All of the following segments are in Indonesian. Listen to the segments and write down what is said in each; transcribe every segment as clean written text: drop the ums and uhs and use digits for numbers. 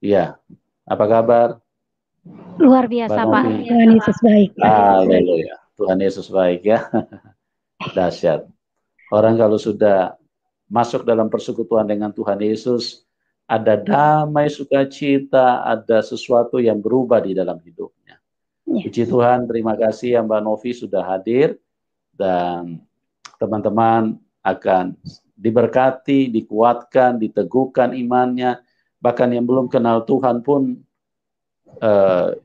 Iya, apa kabar? Luar biasa, Mbak Pak. Novi? Tuhan Yesus baik. Haleluya. Tuhan Yesus baik ya. Dahsyat. Orang kalau sudah masuk dalam persekutuan dengan Tuhan Yesus, ada damai sukacita, ada sesuatu yang berubah di dalam hidupnya. Puji Tuhan, terima kasih ya Mbak Novi sudah hadir, dan teman-teman akan diberkati, dikuatkan, diteguhkan imannya. Bahkan yang belum kenal Tuhan pun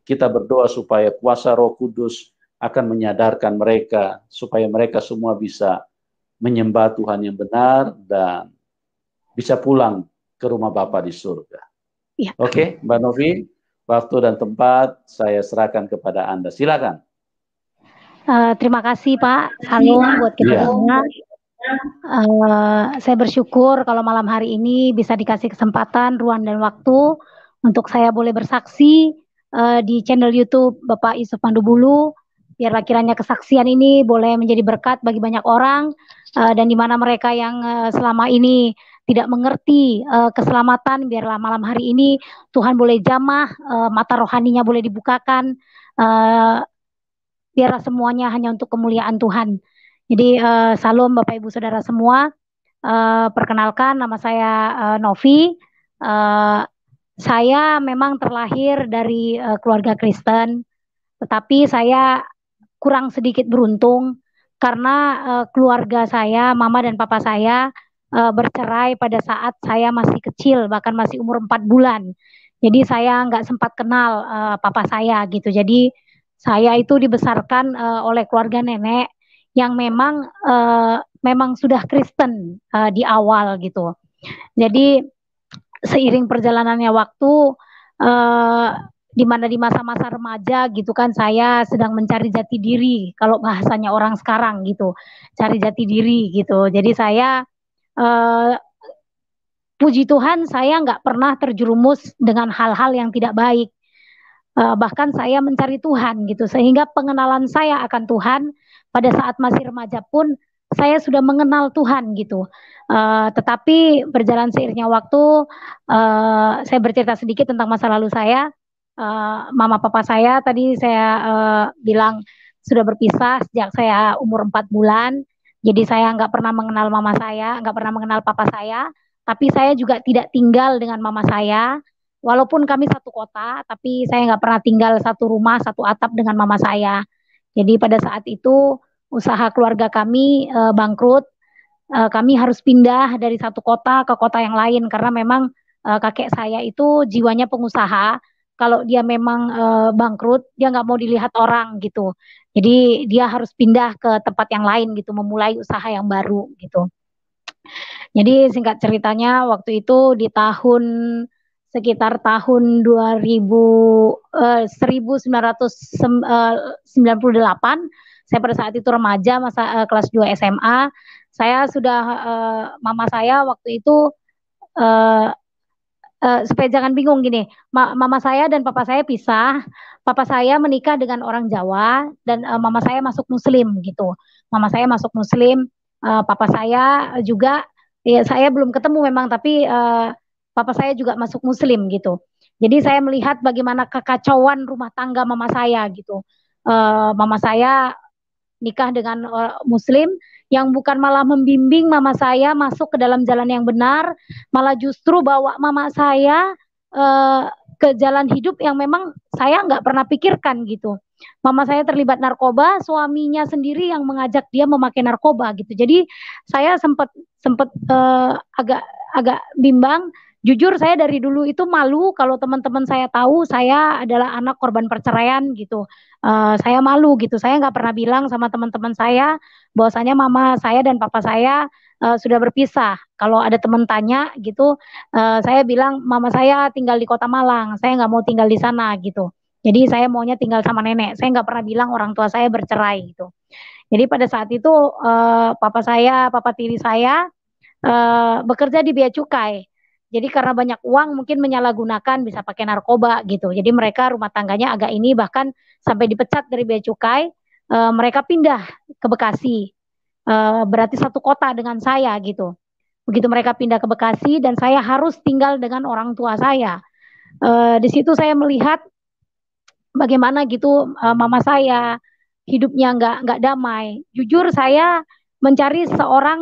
kita berdoa supaya kuasa Roh Kudus akan menyadarkan mereka, supaya mereka semua bisa menyembah Tuhan yang benar dan bisa pulang ke rumah Bapa di surga. Ya. Oke, Mbak Novi, waktu dan tempat saya serahkan kepada Anda. Silakan. Terima kasih Pak Salum buat kita semua. Saya bersyukur kalau malam hari ini bisa dikasih kesempatan, ruang dan waktu untuk saya boleh bersaksi di channel YouTube Bapak Yusuf Mandubulu. Biarlah kiranya kesaksian ini boleh menjadi berkat bagi banyak orang, dan di mana mereka yang selama ini tidak mengerti keselamatan, biarlah malam hari ini Tuhan boleh jamah, mata rohaninya boleh dibukakan, biarlah semuanya hanya untuk kemuliaan Tuhan. Jadi salam Bapak Ibu Saudara semua, perkenalkan nama saya Novi. Saya memang terlahir dari keluarga Kristen, tetapi saya kurang sedikit beruntung karena keluarga saya, mama dan papa saya bercerai pada saat saya masih kecil, bahkan masih umur 4 bulan. Jadi saya nggak sempat kenal papa saya gitu. Jadi saya itu dibesarkan oleh keluarga nenek yang memang sudah Kristen di awal gitu. Jadi seiring perjalanannya waktu, di mana di masa-masa remaja gitu kan, saya sedang mencari jati diri, kalau bahasanya orang sekarang gitu, cari jati diri gitu. Jadi saya puji Tuhan saya nggak pernah terjerumus dengan hal-hal yang tidak baik. Bahkan saya mencari Tuhan gitu, sehingga pengenalan saya akan Tuhan pada saat masih remaja pun saya sudah mengenal Tuhan gitu. Tetapi berjalan seiringnya waktu, saya bercerita sedikit tentang masa lalu saya. Mama papa saya tadi saya bilang sudah berpisah sejak saya umur 4 bulan. Jadi saya nggak pernah mengenal mama saya, nggak pernah mengenal papa saya. Tapi saya juga tidak tinggal dengan mama saya. Walaupun kami satu kota, tapi saya nggak pernah tinggal satu rumah, satu atap dengan mama saya. Jadi pada saat itu usaha keluarga kami bangkrut. Kami harus pindah dari satu kota ke kota yang lain karena memang kakek saya itu jiwanya pengusaha. Kalau dia memang bangkrut, dia nggak mau dilihat orang gitu. Jadi dia harus pindah ke tempat yang lain gitu, memulai usaha yang baru gitu. Jadi singkat ceritanya waktu itu di sekitar tahun 1998, saya pada saat itu remaja, masa kelas 2 SMA, saya sudah mama saya waktu itu supaya jangan bingung gini, mama saya dan papa saya pisah. Papa saya menikah dengan orang Jawa dan mama saya masuk Muslim gitu. Mama saya masuk Muslim, papa saya juga, ya saya belum ketemu memang, tapi papa saya juga masuk Muslim gitu. Jadi saya melihat bagaimana kekacauan rumah tangga mama saya gitu. Mama saya nikah dengan Muslim yang bukan malah membimbing mama saya masuk ke dalam jalan yang benar, malah justru bawa mama saya ke jalan hidup yang memang saya nggak pernah pikirkan gitu. Mama saya terlibat narkoba, suaminya sendiri yang mengajak dia memakai narkoba gitu. Jadi saya sempat agak bimbang. Jujur saya dari dulu itu malu kalau teman-teman saya tahu saya adalah anak korban perceraian gitu. Saya malu gitu. Saya nggak pernah bilang sama teman-teman saya bahwasanya mama saya dan papa saya sudah berpisah. Kalau ada teman tanya gitu, saya bilang mama saya tinggal di Kota Malang. Saya nggak mau tinggal di sana gitu. Jadi saya maunya tinggal sama nenek. Saya nggak pernah bilang orang tua saya bercerai gitu. Jadi pada saat itu papa tiri saya bekerja di bea cukai. Jadi karena banyak uang mungkin menyalahgunakan, bisa pakai narkoba gitu. Jadi mereka rumah tangganya agak ini, bahkan sampai dipecat dari bea cukai. Mereka pindah ke Bekasi. Berarti satu kota dengan saya gitu. Begitu mereka pindah ke Bekasi dan saya harus tinggal dengan orang tua saya. Di situ saya melihat bagaimana gitu mama saya hidupnya nggak damai. Jujur saya mencari seorang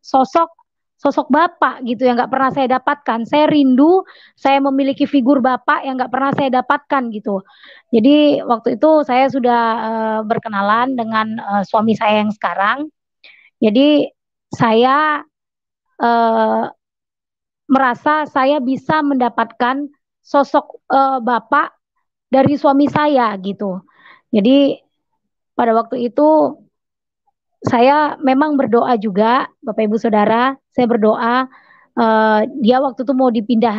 sosok sosok bapak gitu yang nggak pernah saya dapatkan. Saya rindu saya memiliki figur bapak yang nggak pernah saya dapatkan gitu. Jadi waktu itu saya sudah berkenalan dengan suami saya yang sekarang. Jadi saya eh, merasa saya bisa mendapatkan sosok bapak dari suami saya gitu. Jadi pada waktu itu saya memang berdoa juga, Bapak Ibu Saudara, saya berdoa dia waktu itu mau dipindah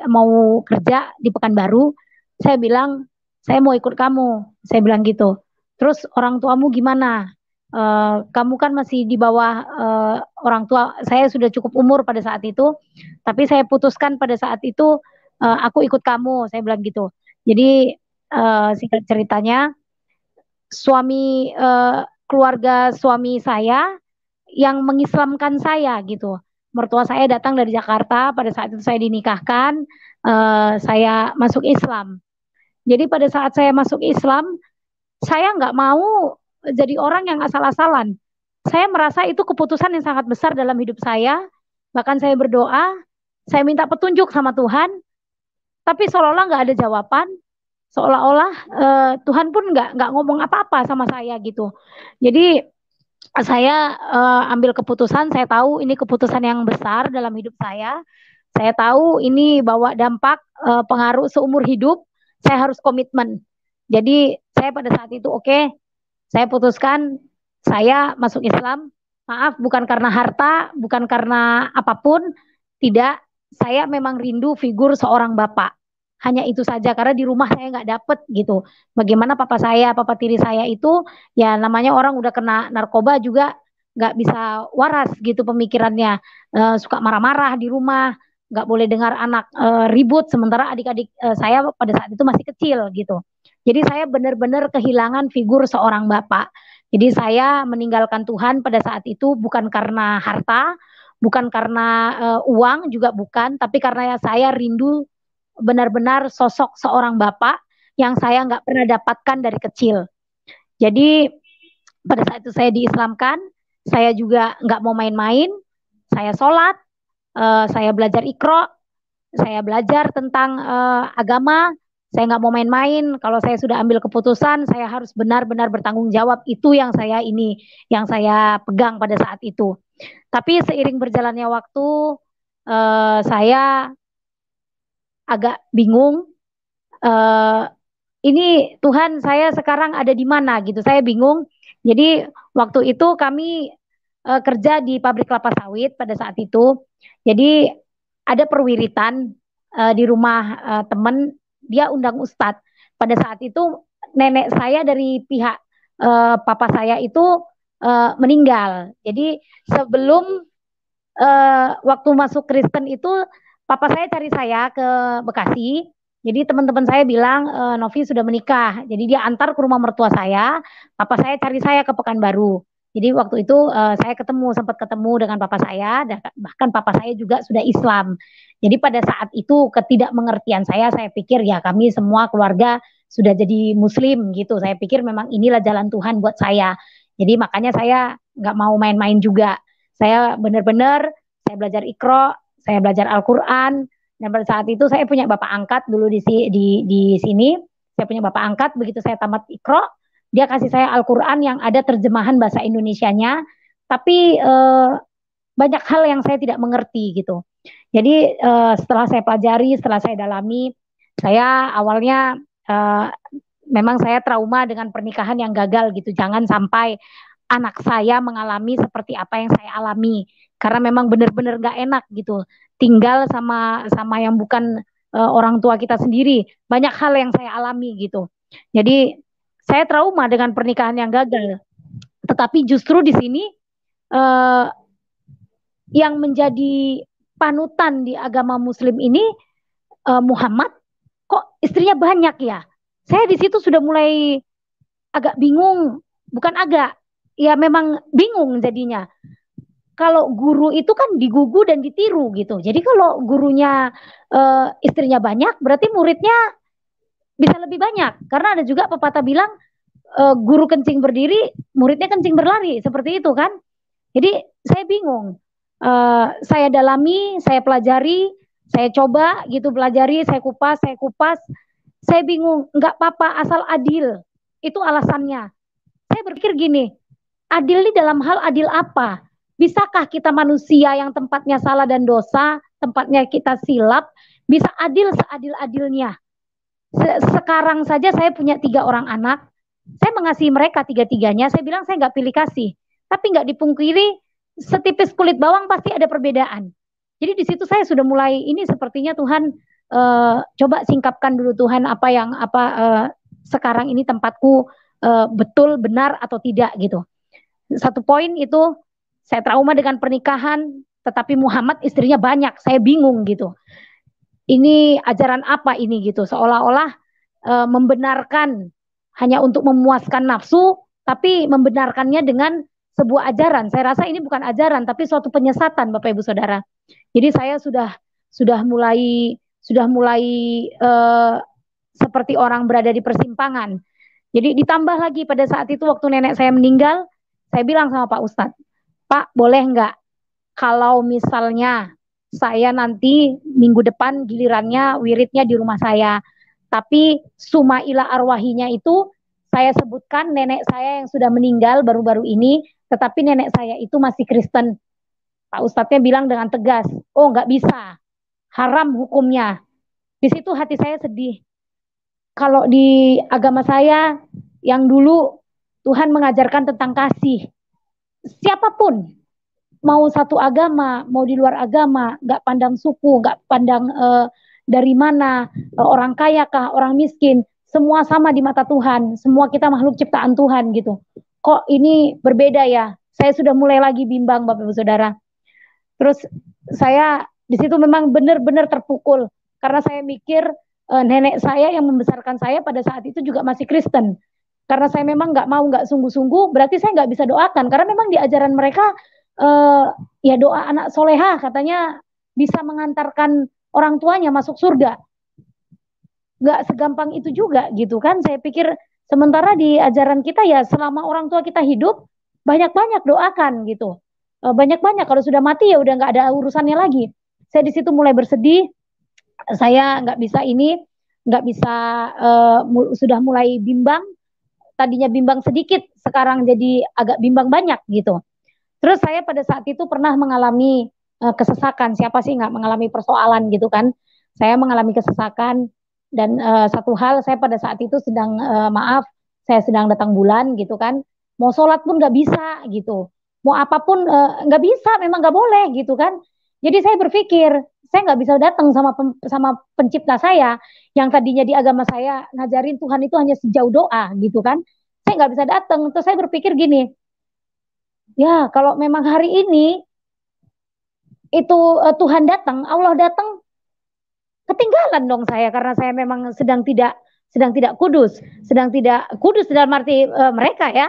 mau kerja di Pekanbaru, saya bilang saya mau ikut kamu, saya bilang gitu. Terus orang tuamu gimana? Kamu kan masih di bawah orang tua, saya sudah cukup umur pada saat itu, tapi saya putuskan pada saat itu aku ikut kamu, saya bilang gitu. Jadi singkat ceritanya suami keluarga suami saya yang mengislamkan saya gitu. Mertua saya datang dari Jakarta pada saat itu saya dinikahkan, saya masuk Islam. Jadi pada saat saya masuk Islam, saya nggak mau jadi orang yang asal-asalan. Saya merasa itu keputusan yang sangat besar dalam hidup saya. Bahkan saya berdoa, saya minta petunjuk sama Tuhan, tapi seolah-olah nggak ada jawaban, seolah-olah Tuhan pun nggak ngomong apa-apa sama saya gitu. Jadi saya ambil keputusan, saya tahu ini keputusan yang besar dalam hidup saya. Saya tahu ini bawa dampak pengaruh seumur hidup. Saya harus komitmen. Jadi saya pada saat itu oke, saya putuskan saya masuk Islam. Maaf, bukan karena harta, bukan karena apapun, tidak. Saya memang rindu figur seorang bapak. Hanya itu saja karena di rumah saya nggak dapet gitu. Bagaimana papa saya, papa tiri saya itu ya namanya orang udah kena narkoba juga nggak bisa waras gitu pemikirannya. Suka marah-marah di rumah, nggak boleh dengar anak ribut sementara adik-adik saya pada saat itu masih kecil gitu. Jadi saya benar-benar kehilangan figur seorang bapak. Jadi saya meninggalkan Tuhan pada saat itu bukan karena harta, bukan karena uang juga bukan, tapi karena saya rindu benar-benar sosok seorang bapak yang saya nggak pernah dapatkan dari kecil. Jadi pada saat itu saya diislamkan, saya juga nggak mau main-main, saya sholat, saya belajar ikro, saya belajar tentang agama, saya nggak mau main-main. Kalau saya sudah ambil keputusan, saya harus benar-benar bertanggung jawab. Itu yang saya pegang pada saat itu. Tapi seiring berjalannya waktu, saya agak bingung. Ini Tuhan saya sekarang ada di mana gitu. Saya bingung. Jadi waktu itu kami kerja di pabrik kelapa sawit pada saat itu. Jadi ada perwiritan di rumah temen, dia undang ustadz. Pada saat itu nenek saya dari pihak papa saya itu meninggal. Jadi sebelum waktu masuk Kristen itu papa saya cari saya ke Bekasi. Jadi teman-teman saya bilang Novi sudah menikah. Jadi dia antar ke rumah mertua saya. Papa saya cari saya ke Pekanbaru. Jadi waktu itu saya sempat ketemu dengan papa saya, dan bahkan papa saya juga sudah Islam. Jadi pada saat itu ketidakmengertian saya pikir ya kami semua keluarga sudah jadi Muslim gitu. Saya pikir memang inilah jalan Tuhan buat saya. Jadi makanya saya nggak mau main-main juga. Saya benar-benar saya belajar Iqra, saya belajar Al-Quran, dan pada saat itu saya punya bapak angkat dulu di sini. Saya punya bapak angkat begitu saya tamat Iqra, dia kasih saya Al-Quran yang ada terjemahan bahasa Indonesianya, tapi banyak hal yang saya tidak mengerti gitu. Jadi setelah saya pelajari, setelah saya dalami, saya awalnya memang saya trauma dengan pernikahan yang gagal gitu. Jangan sampai anak saya mengalami seperti apa yang saya alami, karena memang benar-benar gak enak gitu tinggal sama yang bukan orang tua kita sendiri. Banyak hal yang saya alami gitu. Jadi saya trauma dengan pernikahan yang gagal. Tetapi justru di sini yang menjadi panutan di agama Muslim ini Muhammad, kok istrinya banyak ya? Saya di situ sudah mulai agak bingung, bukan agak, ya memang bingung jadinya. kalau guru itu kan digugu dan ditiru gitu. Jadi kalau gurunya istrinya banyak, berarti muridnya bisa lebih banyak. Karena ada juga pepatah bilang guru kencing berdiri, muridnya kencing berlari, seperti itu kan. Jadi saya bingung. Saya dalami, saya pelajari, saya coba gitu pelajari, saya kupas, saya kupas. Saya bingung, nggak apa-apa asal adil. Itu alasannya. Saya berpikir gini, adil ini dalam hal adil apa? Bisakah kita manusia yang tempatnya salah dan dosa, tempatnya kita silap, bisa adil seadil-adilnya? Sekarang saja saya punya 3 orang anak, saya mengasihi mereka tiga-tiganya, saya bilang saya nggak pilih kasih. Tapi nggak dipungkiri, setipis kulit bawang pasti ada perbedaan. Jadi di situ saya sudah mulai, ini sepertinya Tuhan coba singkapkan dulu Tuhan sekarang ini tempatku betul, benar atau tidak gitu. Satu poin itu, saya trauma dengan pernikahan, tetapi Muhammad istrinya banyak, saya bingung gitu. Ini ajaran apa ini gitu, seolah-olah membenarkan hanya untuk memuaskan nafsu, tapi membenarkannya dengan sebuah ajaran. Saya rasa ini bukan ajaran, tapi suatu penyesatan, Bapak Ibu Saudara. Jadi saya sudah mulai seperti orang berada di persimpangan. Jadi ditambah lagi pada saat itu waktu nenek saya meninggal, saya bilang sama Pak Ustadz, Pak boleh nggak kalau misalnya saya nanti minggu depan gilirannya wiridnya di rumah saya, tapi sumaila arwahinya itu saya sebutkan nenek saya yang sudah meninggal baru-baru ini, tetapi nenek saya itu masih Kristen. Pak Ustadznya bilang dengan tegas, oh nggak bisa, haram hukumnya. Di situ hati saya sedih. Kalau di agama saya yang dulu Tuhan mengajarkan tentang kasih, siapapun mau satu agama, mau di luar agama, nggak pandang suku, nggak pandang dari mana, orang kaya kah, orang miskin, semua sama di mata Tuhan, semua kita makhluk ciptaan Tuhan gitu. Kok ini berbeda ya? Saya sudah mulai lagi bimbang, Bapak Ibu Saudara. Terus saya di situ memang benar-benar terpukul karena saya mikir nenek saya yang membesarkan saya pada saat itu juga masih Kristen. Karena saya memang nggak sungguh-sungguh, berarti saya nggak bisa doakan karena memang di ajaran mereka ya doa anak soleha katanya bisa mengantarkan orang tuanya masuk surga. Nggak segampang itu juga gitu kan. Saya pikir sementara di ajaran kita ya selama orang tua kita hidup banyak-banyak doakan gitu. Banyak-banyak kalau sudah mati ya udah nggak ada urusannya lagi. Saya di situ mulai bersedih. Saya nggak bisa sudah mulai bimbang. Tadinya bimbang sedikit, sekarang jadi agak bimbang banyak gitu. Terus saya pada saat itu pernah mengalami kesesakan. Siapa sih nggak mengalami persoalan gitu kan? Saya mengalami kesesakan dan satu hal saya pada saat itu sedang saya sedang datang bulan gitu kan. Mau sholat pun nggak bisa gitu. Mau apapun nggak bisa, memang nggak boleh gitu kan. Jadi saya berpikir saya nggak bisa datang sama pencipta saya yang tadinya di agama saya ngajarin Tuhan itu hanya sejauh doa gitu kan. Saya nggak bisa datang. Terus saya berpikir gini, ya kalau memang hari ini itu Tuhan datang, Allah datang, ketinggalan dong saya karena saya memang sedang tidak kudus dalam arti mereka ya,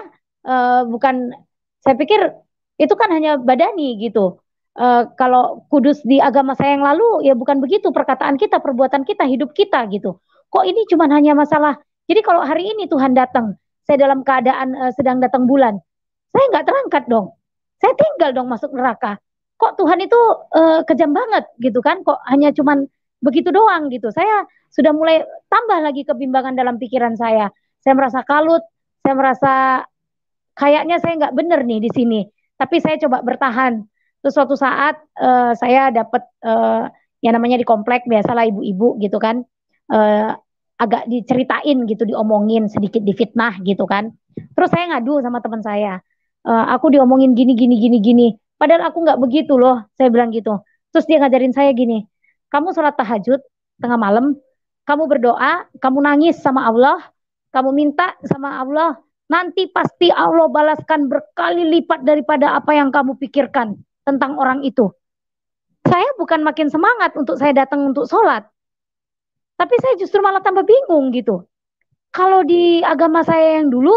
bukan. Saya pikir itu kan hanya badani gitu. Kalau kudus di agama saya yang lalu ya bukan begitu perkataan kita, perbuatan kita, hidup kita gitu. Kok ini cuma hanya masalah. Jadi kalau hari ini Tuhan datang, saya dalam keadaan sedang datang bulan, saya nggak terangkat dong. Saya tinggal dong masuk neraka. Kok Tuhan itu kejam banget gitu kan? Kok hanya cuman begitu doang gitu. Saya sudah mulai tambah lagi kebimbangan dalam pikiran saya. Saya merasa kalut, saya merasa kayaknya saya nggak bener nih di sini. Tapi saya coba bertahan. Terus suatu saat saya dapat yang namanya di komplek biasalah ibu-ibu gitu kan, agak diceritain gitu, diomongin sedikit, difitnah gitu kan. Terus saya ngadu sama teman saya, aku diomongin gini gini gini gini. Padahal aku nggak begitu loh, saya bilang gitu. Terus dia ngajarin saya gini, kamu sholat tahajud tengah malam, kamu berdoa, kamu nangis sama Allah, kamu minta sama Allah, nanti pasti Allah balaskan berkali lipat daripada apa yang kamu pikirkan tentang orang itu. Saya bukan makin semangat untuk saya datang untuk sholat, tapi saya justru malah tambah bingung gitu. Kalau di agama saya yang dulu,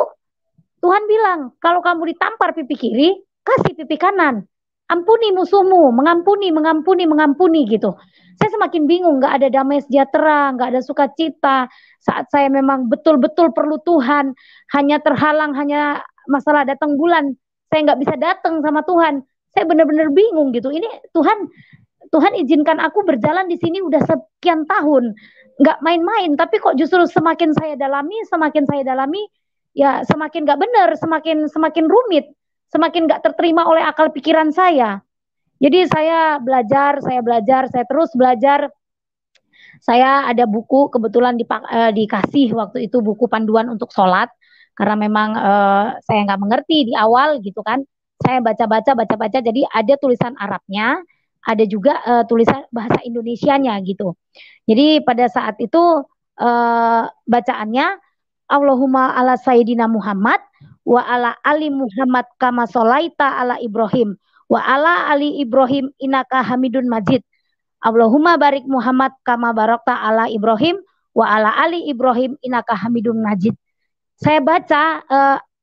Tuhan bilang, kalau kamu ditampar pipi kiri, kasih pipi kanan. ampuni musuhmu, mengampuni, mengampuni, mengampuni gitu. Saya semakin bingung, nggak ada damai sejahtera, nggak ada sukacita. Saat saya memang betul-betul perlu Tuhan, hanya terhalang, hanya masalah datang bulan, saya nggak bisa datang sama Tuhan. Saya benar-benar bingung gitu. Ini Tuhan, Tuhan izinkan aku berjalan di sini udah sekian tahun, nggak main-main. Tapi kok justru semakin saya dalami, ya semakin nggak benar, semakin rumit, semakin nggak terterima oleh akal pikiran saya. Jadi saya belajar, saya terus belajar. Saya ada buku kebetulan dikasih waktu itu buku panduan untuk sholat karena memang saya nggak mengerti di awal gitu kan. Saya baca-baca, jadi ada tulisan Arabnya, ada juga tulisan bahasa Indonesianya gitu. Jadi pada saat itu bacaannya Allahumma ala Sayyidina Muhammad wa ala ali Muhammad kama solaita ala Ibrahim wa ala ali Ibrahim innaka Hamidun Majid. Allahumma barik Muhammad kama barakta ala Ibrahim wa ala ali Ibrahim innaka Hamidun Majid. Saya baca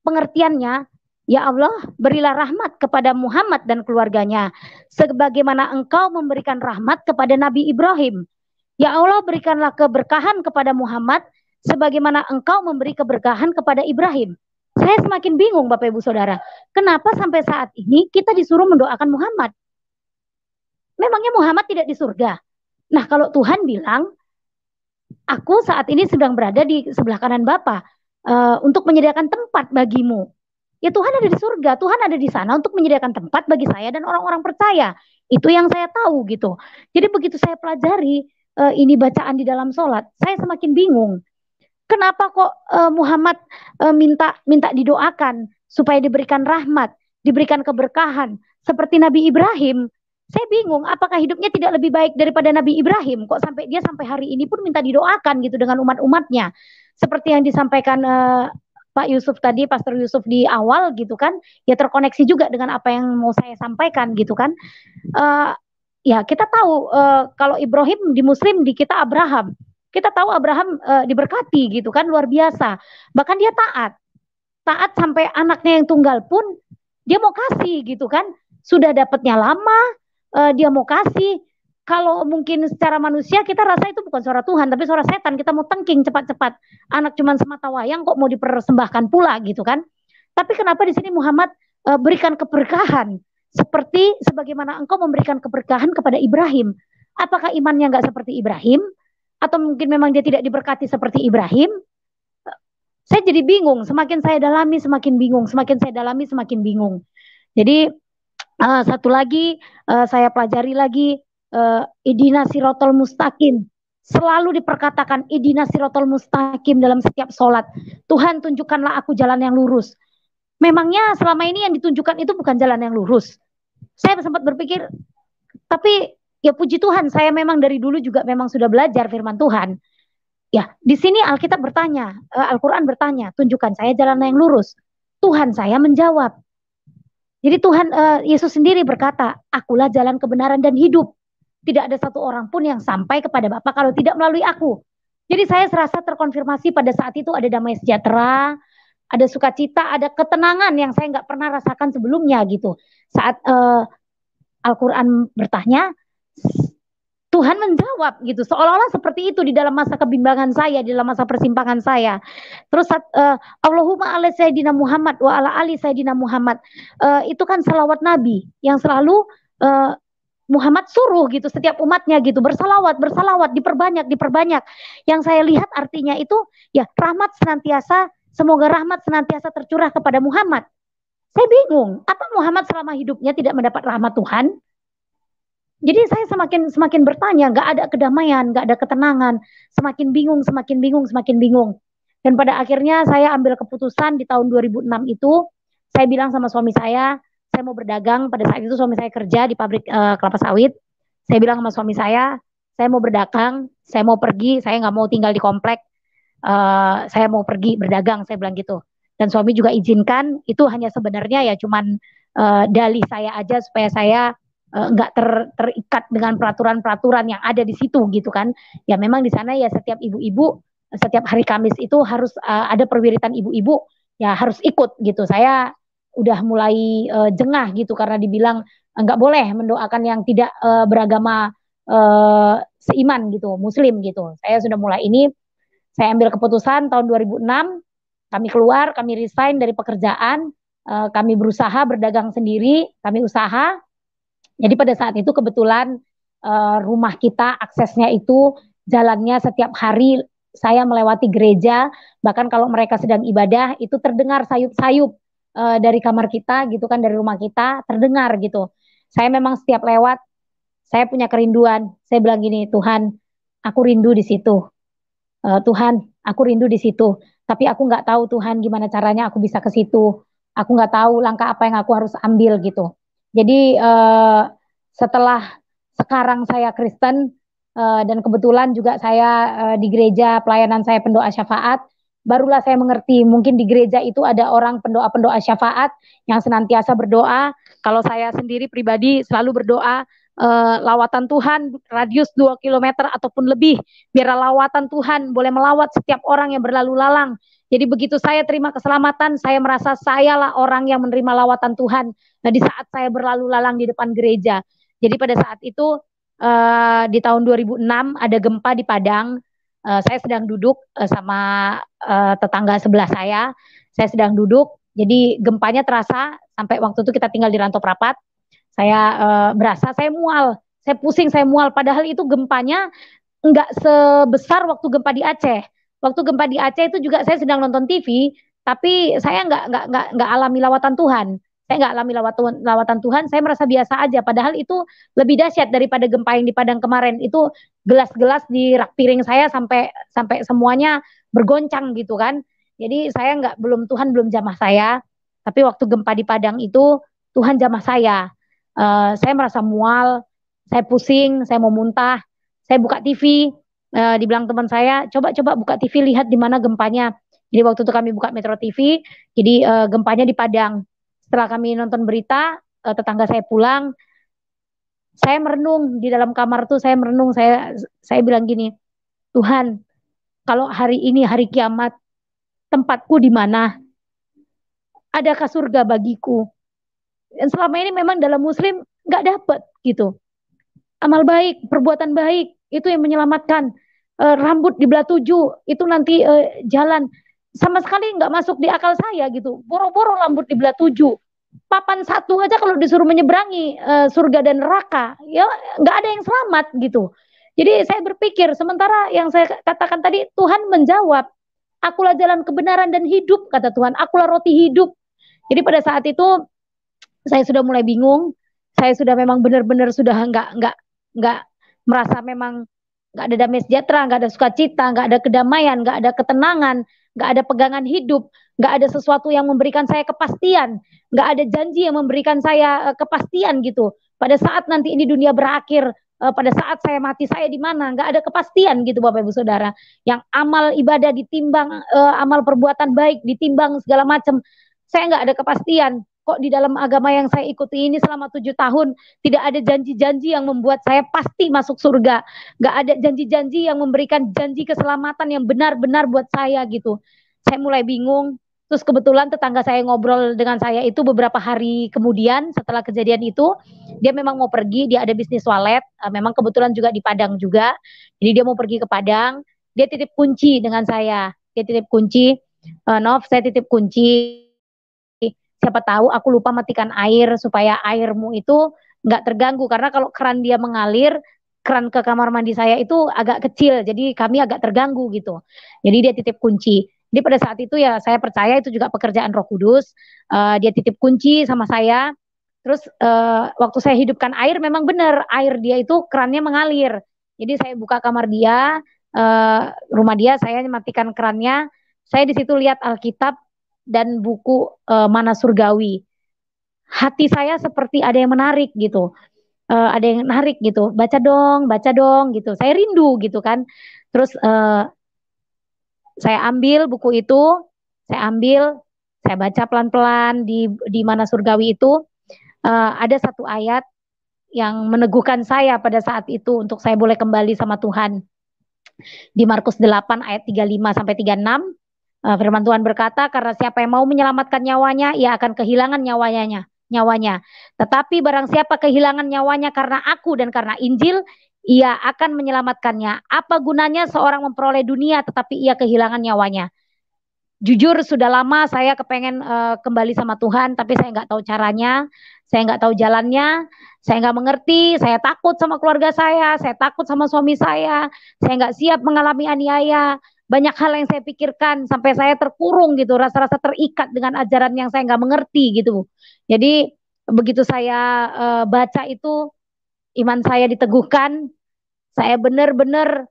pengertiannya, ya Allah, berilah rahmat kepada Muhammad dan keluarganya sebagaimana Engkau memberikan rahmat kepada Nabi Ibrahim. Ya Allah, berikanlah keberkahan kepada Muhammad sebagaimana Engkau memberi keberkahan kepada Ibrahim. Saya semakin bingung Bapak Ibu Saudara. Kenapa sampai saat ini kita disuruh mendoakan Muhammad? Memangnya Muhammad tidak di surga? Nah, kalau Tuhan bilang, aku saat ini sedang berada di sebelah kanan Bapa untuk menyediakan tempat bagimu. Ya Tuhan ada di surga, Tuhan ada di sana untuk menyediakan tempat bagi saya dan orang-orang percaya. Itu yang saya tahu gitu. Jadi begitu saya pelajari ini bacaan di dalam sholat, saya semakin bingung. Kenapa kok Muhammad minta didoakan supaya diberikan rahmat, diberikan keberkahan seperti Nabi Ibrahim? Saya bingung, apakah hidupnya tidak lebih baik daripada Nabi Ibrahim? Kok sampai dia sampai hari ini pun minta didoakan gitu dengan umat-umatnya? Seperti yang disampaikan Pak Yusuf tadi, Pastor Yusuf di awal gitu kan, ya terkoneksi juga dengan apa yang mau saya sampaikan gitu kan. Ya kita tahu kalau Ibrahim di Muslim, di kita Abraham. Kita tahu Abraham diberkati gitu kan, luar biasa. Bahkan dia taat sampai anaknya yang tunggal pun dia mau kasih gitu kan. Sudah dapatnya lama, dia mau kasih. Kalau mungkin secara manusia kita rasa itu bukan suara Tuhan, tapi suara setan. Kita mau tengking cepat-cepat. Anak cuman semata wayang kok mau dipersembahkan pula gitu kan. Tapi kenapa di sini Muhammad berikan keberkahan seperti sebagaimana engkau memberikan keberkahan kepada Ibrahim? Apakah imannya nggak seperti Ibrahim? Atau mungkin memang dia tidak diberkati seperti Ibrahim? Saya jadi bingung. Semakin saya dalami, semakin bingung. Semakin saya dalami, semakin bingung. Jadi satu lagi saya pelajari lagi Ihdina Sirotol Mustaqim. Selalu diperkatakan Ihdina Sirotol Mustaqim dalam setiap sholat. Tuhan tunjukkanlah aku jalan yang lurus. Memangnya selama ini yang ditunjukkan itu bukan jalan yang lurus. Saya sempat berpikir, tapi ya puji Tuhan, saya memang dari dulu juga memang sudah belajar firman Tuhan. Ya, di sini Alkitab bertanya, Al-Quran bertanya, tunjukkan saya jalan yang lurus. Tuhan saya menjawab. Jadi Tuhan Yesus sendiri berkata, akulah jalan kebenaran dan hidup. Tidak ada satu orang pun yang sampai kepada Bapa kalau tidak melalui aku. Jadi saya serasa terkonfirmasi pada saat itu ada damai sejahtera, ada sukacita, ada ketenangan yang saya nggak pernah rasakan sebelumnya gitu. Saat Al-Quran bertanya, Tuhan menjawab gitu, seolah-olah seperti itu di dalam masa kebimbangan saya, di dalam masa persimpangan saya. Terus Allahumma ala Sayyidina Muhammad wa ala ali Sayyidina Muhammad, itu kan salawat Nabi yang selalu Muhammad suruh gitu setiap umatnya gitu, bersalawat, diperbanyak. Yang saya lihat artinya itu ya rahmat senantiasa, semoga rahmat senantiasa tercurah kepada Muhammad. Saya bingung, apa Muhammad selama hidupnya tidak mendapat rahmat Tuhan? Jadi saya semakin bertanya, nggak ada kedamaian, nggak ada ketenangan, semakin bingung. Dan pada akhirnya saya ambil keputusan di tahun 2006 itu, saya bilang sama suami saya mau berdagang. Pada saat itu suami saya kerja di pabrik kelapa sawit. Saya bilang sama suami saya mau berdagang, saya mau pergi, saya nggak mau tinggal di komplek, saya mau pergi berdagang, saya bilang gitu. Dan suami juga izinkan, itu hanya sebenarnya ya cuman dalih saya aja supaya saya nggak terikat dengan peraturan-peraturan yang ada di situ gitu kan. Ya memang di sana ya setiap ibu-ibu setiap hari Kamis itu harus ada perwiritan ibu-ibu ya harus ikut gitu. Saya udah mulai jengah gitu karena dibilang nggak boleh mendoakan yang tidak beragama seiman gitu, muslim gitu. Saya sudah mulai ini, saya ambil keputusan tahun 2006, kami keluar, kami resign dari pekerjaan, kami berusaha berdagang sendiri, kami usaha. Jadi pada saat itu kebetulan rumah kita aksesnya itu jalannya setiap hari saya melewati gereja, bahkan kalau mereka sedang ibadah itu terdengar sayup-sayup dari kamar kita gitu kan, dari rumah kita terdengar gitu. Saya memang setiap lewat saya punya kerinduan. Saya bilang gini, Tuhan, aku rindu di situ. Tuhan, aku rindu di situ. Tapi aku nggak tahu Tuhan gimana caranya aku bisa ke situ. Aku nggak tahu langkah apa yang aku harus ambil gitu. Jadi setelah sekarang saya Kristen dan kebetulan juga saya di gereja pelayanan saya pendoa syafaat, barulah saya mengerti mungkin di gereja itu ada orang pendoa-pendoa syafaat yang senantiasa berdoa. Kalau saya sendiri pribadi selalu berdoa lawatan Tuhan radius 2 kilometer ataupun lebih, biar lawatan Tuhan boleh melawat setiap orang yang berlalu lalang. Jadi begitu saya terima keselamatan, saya merasa sayalah orang yang menerima lawatan Tuhan. Nah, di saat saya berlalu lalang di depan gereja. Jadi pada saat itu di tahun 2006 ada gempa di Padang. Saya sedang duduk sama tetangga sebelah saya. Saya sedang duduk. Jadi gempanya terasa sampai waktu itu kita tinggal di Rantau Prapat. Saya berasa saya mual, saya pusing, saya mual. Padahal itu gempanya nggak sebesar waktu gempa di Aceh. Waktu gempa di Aceh itu juga saya sedang nonton TV, tapi saya nggak alami lawatan Tuhan. Saya nggak alami lawatan Tuhan. Saya merasa biasa aja. Padahal itu lebih dahsyat daripada gempa yang di Padang kemarin. Itu gelas-gelas di rak piring saya sampai semuanya bergoncang gitu kan. Jadi saya Tuhan belum jamah saya. Tapi waktu gempa di Padang itu Tuhan jamah saya. Saya merasa mual, saya pusing, saya mau muntah. Saya buka TV, dibilang teman saya, coba buka TV lihat di mana gempanya. Jadi waktu itu kami buka Metro TV, jadi gempanya di Padang. Setelah kami nonton berita, tetangga saya pulang, saya merenung di dalam kamar tuh, saya merenung, saya bilang gini, Tuhan, kalau hari ini hari kiamat, tempatku di mana? Adakah surga bagiku? Dan selama ini memang dalam Muslim nggak dapat gitu. Amal baik, perbuatan baik itu yang menyelamatkan. Rambut di belah 7 itu nanti jalan sama sekali nggak masuk di akal saya gitu. Boro-boro rambut di belah 7. Papan 1 aja kalau disuruh menyeberangi surga dan neraka, ya nggak ada yang selamat gitu. Jadi saya berpikir, sementara yang saya katakan tadi Tuhan menjawab, akulah jalan kebenaran dan hidup, kata Tuhan, akulah roti hidup. Jadi pada saat itu saya sudah mulai bingung, saya sudah memang benar-benar sudah nggak merasa memang nggak ada damai sejahtera, nggak ada sukacita, nggak ada kedamaian, nggak ada ketenangan, nggak ada pegangan hidup, nggak ada sesuatu yang memberikan saya kepastian, nggak ada janji yang memberikan saya kepastian gitu. Pada saat nanti ini dunia berakhir, pada saat saya mati saya di mana, nggak ada kepastian gitu Bapak Ibu Saudara. Yang amal ibadah ditimbang, amal perbuatan baik ditimbang segala macam, saya nggak ada kepastian. Kok di dalam agama yang saya ikuti ini selama 7 tahun tidak ada janji-janji yang membuat saya pasti masuk surga. Nggak ada janji-janji yang memberikan janji keselamatan yang benar-benar buat saya gitu. Saya mulai bingung. Terus kebetulan tetangga saya ngobrol dengan saya itu beberapa hari kemudian setelah kejadian itu. Dia memang mau pergi, dia ada bisnis walet. Memang kebetulan juga di Padang juga. Jadi dia mau pergi ke Padang. Dia titip kunci dengan saya. Dia titip kunci. Nov, saya titip kunci. Siapa tahu aku lupa matikan air supaya airmu itu nggak terganggu, karena kalau keran dia mengalir, keran ke kamar mandi saya itu agak kecil, jadi kami agak terganggu gitu. Jadi dia titip kunci. Jadi pada saat itu ya saya percaya itu juga pekerjaan Roh Kudus. Dia titip kunci sama saya. Terus waktu saya hidupkan air, memang benar air dia itu kerannya mengalir. Jadi saya buka kamar dia, rumah dia, saya matikan kerannya. Saya di situ lihat Alkitab dan buku Mana Surgawi. Hati saya seperti ada yang menarik gitu. Ada yang menarik gitu. Baca dong gitu. Saya rindu gitu kan. Terus saya ambil buku itu, saya baca pelan-pelan di Mana Surgawi itu. Ada satu ayat yang meneguhkan saya pada saat itu untuk saya boleh kembali sama Tuhan. Di Markus 8 ayat 35 sampai 36. Firman Tuhan berkata, karena siapa yang mau menyelamatkan nyawanya, ia akan kehilangan nyawanya. nyawanya. Tetapi barang siapa kehilangan nyawanya karena aku dan karena Injil, ia akan menyelamatkannya. Apa gunanya seorang memperoleh dunia tetapi ia kehilangan nyawanya? Jujur sudah lama saya kepengen kembali sama Tuhan, tapi saya nggak tahu caranya, saya nggak tahu jalannya, saya nggak mengerti, saya takut sama keluarga saya takut sama suami saya nggak siap mengalami aniaya. Banyak hal yang saya pikirkan sampai saya terkurung gitu, rasa-rasa terikat dengan ajaran yang saya nggak mengerti gitu. Jadi begitu saya baca itu, iman saya diteguhkan, saya benar-benar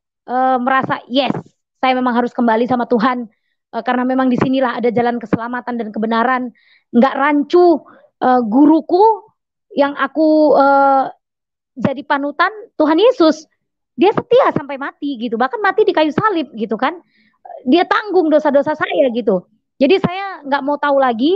merasa yes, saya memang harus kembali sama Tuhan. Karena memang disinilah ada jalan keselamatan dan kebenaran. Nggak rancu guruku yang aku jadi panutan, Tuhan Yesus. Dia setia sampai mati gitu, bahkan mati di kayu salib gitu kan. Dia tanggung dosa-dosa saya gitu. Jadi saya nggak mau tahu lagi,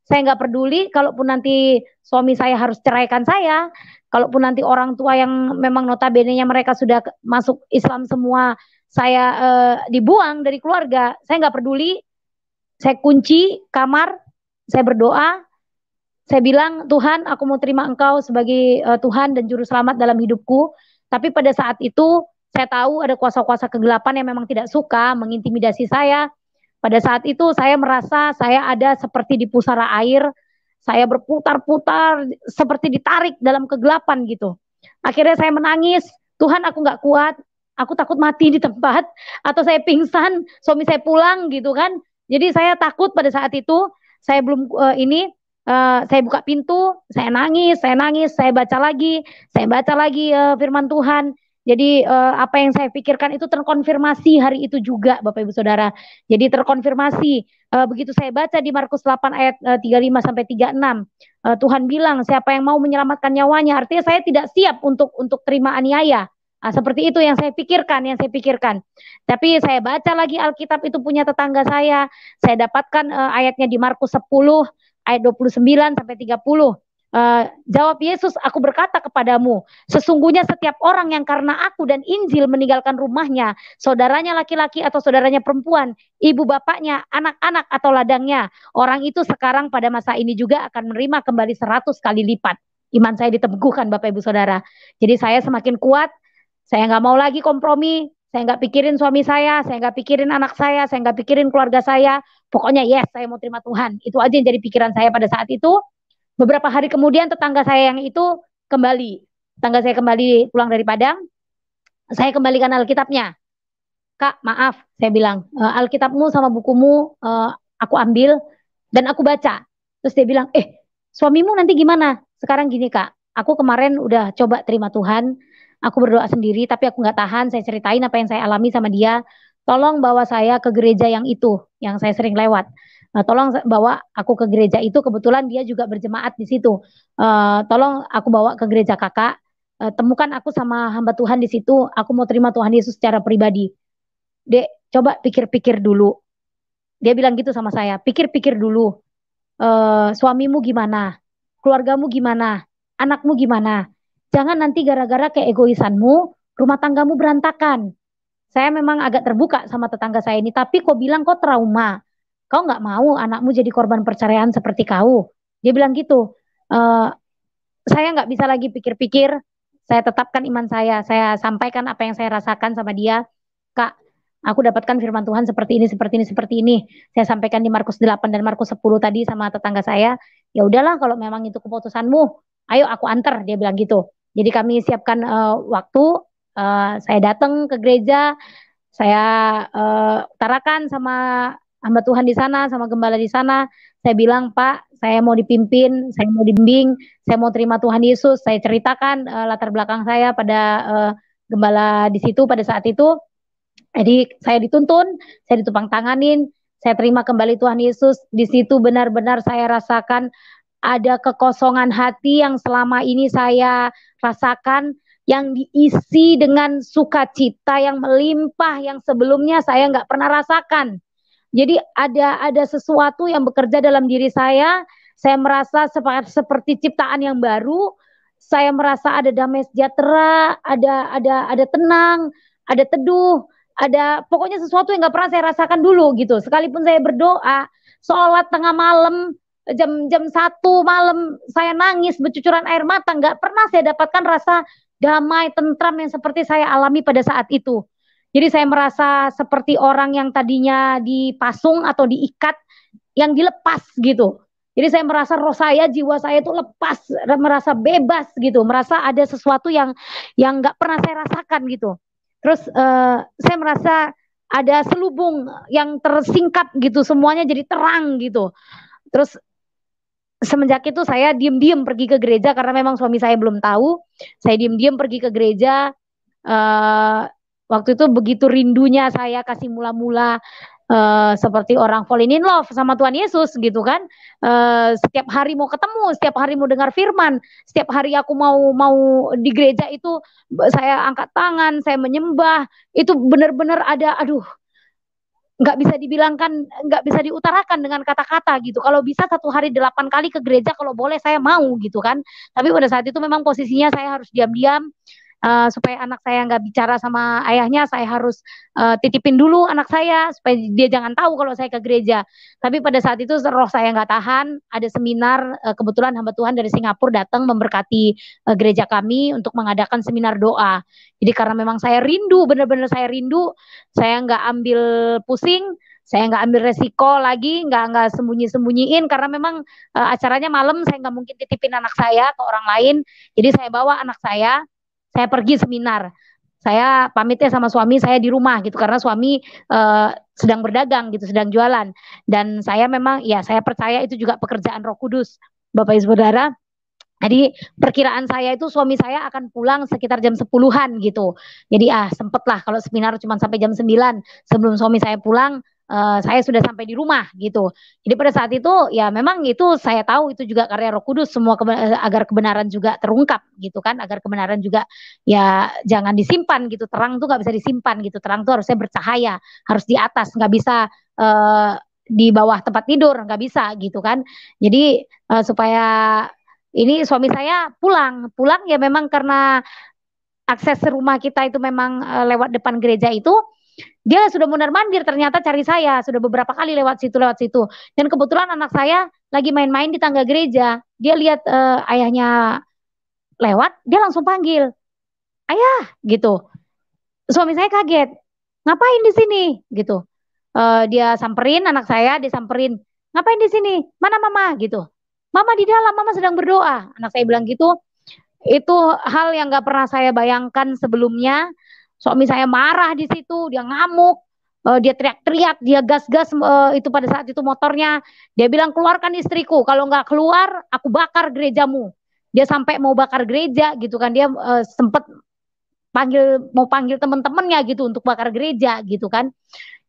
saya nggak peduli. Kalaupun nanti suami saya harus ceraikan saya, kalaupun nanti orang tua yang memang notabene-nya mereka sudah masuk Islam semua, saya dibuang dari keluarga, saya nggak peduli. Saya kunci kamar, saya berdoa, saya bilang, Tuhan, aku mau terima Engkau sebagai Tuhan dan Juru Selamat dalam hidupku. Tapi pada saat itu, saya tahu ada kuasa-kuasa kegelapan yang memang tidak suka mengintimidasi saya. Pada saat itu, saya merasa saya ada seperti di pusara air. Saya berputar-putar, seperti ditarik dalam kegelapan gitu. Akhirnya saya menangis, Tuhan aku nggak kuat, aku takut mati di tempat, atau saya pingsan, suami saya pulang gitu kan. Jadi saya takut pada saat itu, saya belum saya buka pintu, saya nangis, saya baca lagi firman Tuhan. Jadi apa yang saya pikirkan itu terkonfirmasi hari itu juga, Bapak Ibu Saudara. Jadi terkonfirmasi begitu saya baca di Markus 8 ayat 35 sampai 36. Tuhan bilang siapa yang mau menyelamatkan nyawanya, artinya saya tidak siap untuk terima aniaya. Seperti itu yang saya pikirkan. Tapi saya baca lagi Alkitab itu punya tetangga saya dapatkan ayatnya di Markus 10 ayat 29 sampai 30. Jawab Yesus, aku berkata kepadamu, sesungguhnya setiap orang yang karena aku dan Injil meninggalkan rumahnya, saudaranya laki-laki atau saudaranya perempuan, ibu bapaknya, anak-anak atau ladangnya, orang itu sekarang pada masa ini juga akan menerima kembali 100 kali lipat. Iman saya diteguhkan Bapak Ibu Saudara. Jadi saya semakin kuat, saya nggak mau lagi kompromi, saya nggak pikirin suami saya nggak pikirin anak saya nggak pikirin keluarga saya. Pokoknya yes, saya mau terima Tuhan. Itu aja yang jadi pikiran saya pada saat itu. Beberapa hari kemudian tetangga saya yang itu kembali. Tetangga saya kembali pulang dari Padang. Saya kembalikan Alkitabnya. Kak, maaf, saya bilang, Alkitabmu sama bukumu aku ambil dan aku baca. Terus dia bilang, suamimu nanti gimana? Sekarang gini Kak, aku kemarin udah coba terima Tuhan. Aku berdoa sendiri, tapi aku nggak tahan. Saya ceritain apa yang saya alami sama dia. Tolong bawa saya ke gereja yang itu, yang saya sering lewat. Tolong bawa aku ke gereja itu. Kebetulan dia juga berjemaat di situ. Tolong aku bawa ke gereja kakak. Temukan aku sama hamba Tuhan di situ. Aku mau terima Tuhan Yesus secara pribadi. Dek, coba pikir-pikir dulu. Dia bilang gitu sama saya. Pikir-pikir dulu. Suamimu gimana? Keluargamu gimana? Anakmu gimana? Jangan nanti gara-gara keegoisanmu, rumah tanggamu berantakan. Saya memang agak terbuka sama tetangga saya ini, tapi kok bilang kok trauma. Kau nggak mau anakmu jadi korban perceraian seperti kau. Dia bilang gitu. Saya nggak bisa lagi pikir-pikir. Saya tetapkan iman saya sampaikan apa yang saya rasakan sama dia. Kak, aku dapatkan firman Tuhan seperti ini. Saya sampaikan di Markus 8 dan Markus 10 tadi sama tetangga saya. Ya udahlah kalau memang itu keputusanmu, ayo aku antar, dia bilang gitu. Jadi kami siapkan waktu, saya datang ke gereja, saya utarakan sama hamba Tuhan di sana, sama gembala di sana. Saya bilang, Pak, saya mau dipimpin, saya mau dibimbing, saya mau terima Tuhan Yesus. Saya ceritakan latar belakang saya pada gembala di situ pada saat itu. Jadi saya dituntun, saya ditumpang tanganin, saya terima kembali Tuhan Yesus. Di situ benar-benar saya rasakan ada kekosongan hati yang selama ini saya rasakan, yang diisi dengan sukacita yang melimpah yang sebelumnya saya nggak pernah rasakan. Jadi ada sesuatu yang bekerja dalam diri saya merasa seperti ciptaan yang baru, saya merasa ada damai sejahtera, ada tenang, ada teduh, ada pokoknya sesuatu yang nggak pernah saya rasakan dulu gitu. Sekalipun saya berdoa, sholat tengah malam, jam 1 malam saya nangis bercucuran air mata, nggak pernah saya dapatkan rasa damai, tentram yang seperti saya alami pada saat itu. Jadi saya merasa seperti orang yang tadinya dipasung atau diikat, yang dilepas gitu. Jadi saya merasa roh saya, jiwa saya itu lepas, merasa bebas gitu, merasa ada sesuatu yang nggak pernah saya rasakan gitu. Terus saya merasa ada selubung yang tersingkap gitu, semuanya jadi terang gitu. Terus semenjak itu saya diem-diem pergi ke gereja karena memang suami saya belum tahu. Saya diem-diem pergi ke gereja. Waktu itu begitu rindunya saya kasih mula-mula, seperti orang falling in love sama Tuhan Yesus gitu kan. Setiap hari mau ketemu, setiap hari mau dengar firman, setiap hari aku mau di gereja itu saya angkat tangan, saya menyembah. Itu benar-benar ada, aduh, nggak bisa dibilangkan, nggak bisa diutarakan dengan kata-kata gitu. Kalau bisa 1 hari 8 kali ke gereja, kalau boleh saya mau gitu kan. Tapi pada saat itu memang posisinya saya harus diam-diam, supaya anak saya nggak bicara sama ayahnya. Saya harus titipin dulu anak saya supaya dia jangan tahu kalau saya ke gereja. Tapi pada saat itu roh saya nggak tahan. Ada seminar, kebetulan hamba Tuhan dari Singapura datang memberkati gereja kami untuk mengadakan seminar doa. Jadi karena memang saya rindu, benar-benar saya rindu, saya nggak ambil pusing, saya nggak ambil resiko lagi, nggak sembunyi-sembunyiin karena memang acaranya malam, saya nggak mungkin titipin anak saya ke orang lain. Jadi saya bawa anak saya pergi seminar. Saya pamitnya sama suami saya di rumah gitu karena suami sedang berdagang gitu, sedang jualan. Dan saya memang ya saya percaya itu juga pekerjaan Roh Kudus, Bapak Ibu Saudara. Jadi perkiraan saya itu suami saya akan pulang sekitar jam 10-an gitu. Jadi sempet lah kalau seminar cuma sampai jam 9. Sebelum suami saya pulang, saya sudah sampai di rumah gitu. Jadi pada saat itu ya memang itu saya tahu itu juga karya Roh Kudus, semua agar kebenaran juga terungkap gitu kan, agar kebenaran juga ya jangan disimpan gitu. Terang tuh nggak bisa disimpan gitu. Terang tuh harusnya bercahaya, harus di atas, nggak bisa di bawah tempat tidur, nggak bisa gitu kan. Jadi supaya ini suami saya pulang ya memang karena akses rumah kita itu memang lewat depan gereja itu, dia sudah mondar-mandir ternyata cari saya, sudah beberapa kali lewat situ. Dan kebetulan anak saya lagi main-main di tangga gereja, dia lihat ayahnya lewat, dia langsung panggil, ayah gitu. Suami saya kaget, ngapain di sini gitu. Dia samperin anak saya, dia samperin, ngapain di sini, mana mama gitu. Mama di dalam, mama sedang berdoa. Anak saya bilang gitu. Itu hal yang gak pernah saya bayangkan sebelumnya. Suami saya marah di situ, dia ngamuk, dia teriak-teriak, dia gas-gas itu pada saat itu motornya. Dia bilang, keluarkan istriku, kalau nggak keluar, aku bakar gerejamu. Dia sampai mau bakar gereja gitu kan, dia sempat mau panggil teman-temannya gitu untuk bakar gereja gitu kan.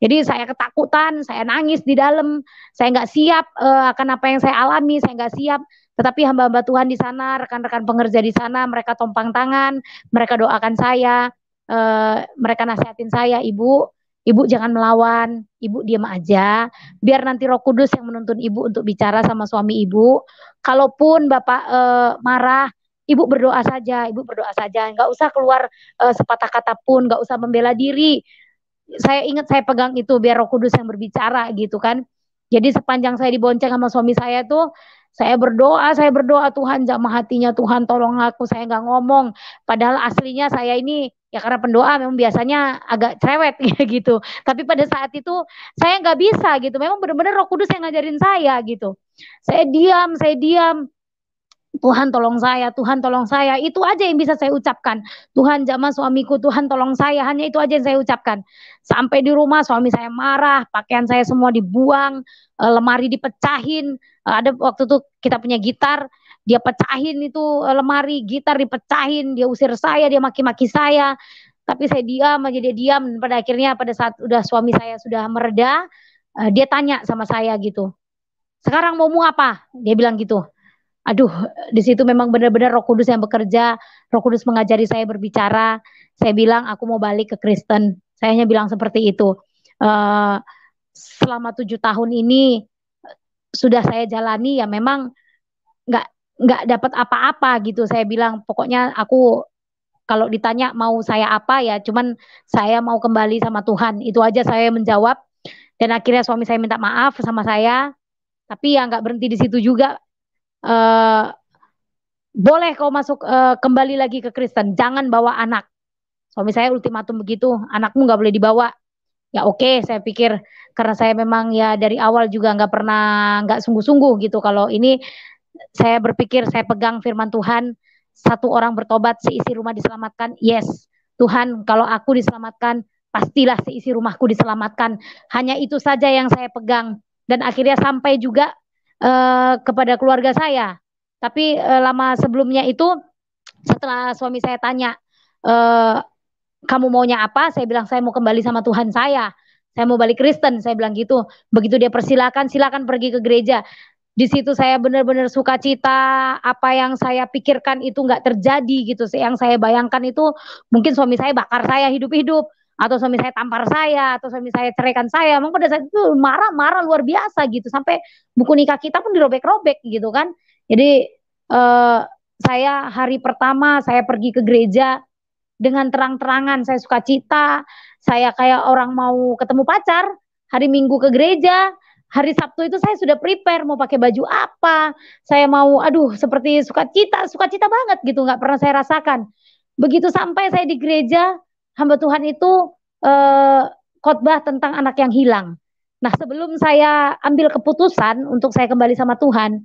Jadi saya ketakutan, saya nangis di dalam, saya nggak siap akan apa yang saya alami, saya nggak siap. Tetapi hamba-hamba Tuhan di sana, rekan-rekan pengerja di sana, mereka tompang tangan, mereka doakan saya, mereka nasihatin saya, ibu jangan melawan, ibu diam aja, biar nanti Roh Kudus yang menuntun ibu untuk bicara sama suami ibu. Kalaupun bapak marah, ibu berdoa saja, nggak usah keluar sepatah kata pun, nggak usah membela diri. Saya ingat saya pegang itu biar Roh Kudus yang berbicara gitu kan. Jadi sepanjang saya dibonceng sama suami saya tuh, saya berdoa Tuhan jamah hatinya, Tuhan tolong aku, saya nggak ngomong. Padahal aslinya saya ini ya karena pendoa memang biasanya agak cerewet gitu. Tapi pada saat itu saya nggak bisa gitu. Memang benar-benar Roh Kudus yang ngajarin saya gitu. Saya diam. Tuhan tolong saya, itu aja yang bisa saya ucapkan. Tuhan jamah suamiku, Tuhan tolong saya, hanya itu aja yang saya ucapkan. Sampai di rumah suami saya marah, pakaian saya semua dibuang, lemari dipecahin. Ada waktu itu kita punya gitar, dia pecahin itu lemari, gitar dipecahin, dia usir saya, dia maki-maki saya. Tapi saya diam aja, dia diam. Dan pada akhirnya pada saat udah suami saya sudah mereda, dia tanya sama saya gitu, sekarang maumu apa? Dia bilang gitu. Aduh, di situ memang benar-benar Roh Kudus yang bekerja. Roh Kudus mengajari saya berbicara. Saya bilang aku mau balik ke Kristen. Saya hanya bilang seperti itu. Selama 7 tahun ini sudah saya jalani ya memang nggak dapat apa-apa gitu. Saya bilang pokoknya aku kalau ditanya mau saya apa ya, cuman saya mau kembali sama Tuhan. Itu aja saya menjawab. Dan akhirnya suami saya minta maaf sama saya. Tapi ya nggak berhenti di situ juga. Boleh kau masuk kembali lagi ke Kristen, jangan bawa anak. Suami saya ultimatum begitu, anakmu nggak boleh dibawa. Ya oke, saya pikir karena saya memang ya dari awal juga nggak sungguh-sungguh gitu. Kalau ini saya berpikir, saya pegang firman Tuhan, satu orang bertobat, seisi rumah diselamatkan. Yes, Tuhan, kalau aku diselamatkan, pastilah seisi rumahku diselamatkan. Hanya itu saja yang saya pegang. Dan akhirnya sampai juga kepada keluarga saya. Tapi lama sebelumnya itu, setelah suami saya tanya, kamu maunya apa? Saya bilang saya mau kembali sama Tuhan saya. Saya mau balik Kristen, saya bilang gitu. Begitu dia persilakan, silakan pergi ke gereja. Di situ saya benar-benar sukacita, apa yang saya pikirkan itu nggak terjadi gitu. Yang saya bayangkan itu mungkin suami saya bakar saya hidup-hidup, atau suami saya tampar saya, atau suami saya ceraikan saya. Memang pada saat itu marah-marah luar biasa gitu, sampai buku nikah kita pun dirobek-robek gitu kan. Jadi saya hari pertama saya pergi ke gereja dengan terang-terangan, saya sukacita, saya kayak orang mau ketemu pacar. Hari Minggu ke gereja, hari Sabtu itu saya sudah prepare mau pakai baju apa, saya mau, aduh, seperti sukacita banget gitu, nggak pernah saya rasakan. Begitu sampai saya di gereja, hamba Tuhan itu eh, khotbah tentang anak yang hilang. Nah, sebelum saya ambil keputusan untuk saya kembali sama Tuhan,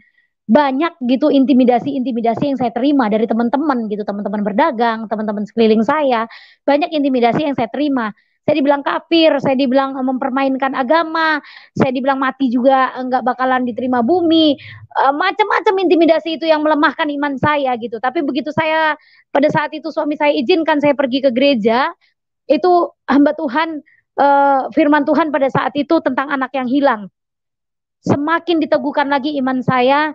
banyak gitu intimidasi-intimidasi yang saya terima dari teman-teman gitu, teman-teman berdagang, teman-teman sekeliling saya, banyak intimidasi yang saya terima. Saya dibilang kafir, saya dibilang mempermainkan agama, saya dibilang mati juga enggak bakalan diterima bumi, macam-macam intimidasi itu yang melemahkan iman saya gitu. Tapi begitu saya pada saat itu suami saya izinkan saya pergi ke gereja, itu hamba Tuhan, firman Tuhan pada saat itu tentang anak yang hilang. Semakin diteguhkan lagi iman saya,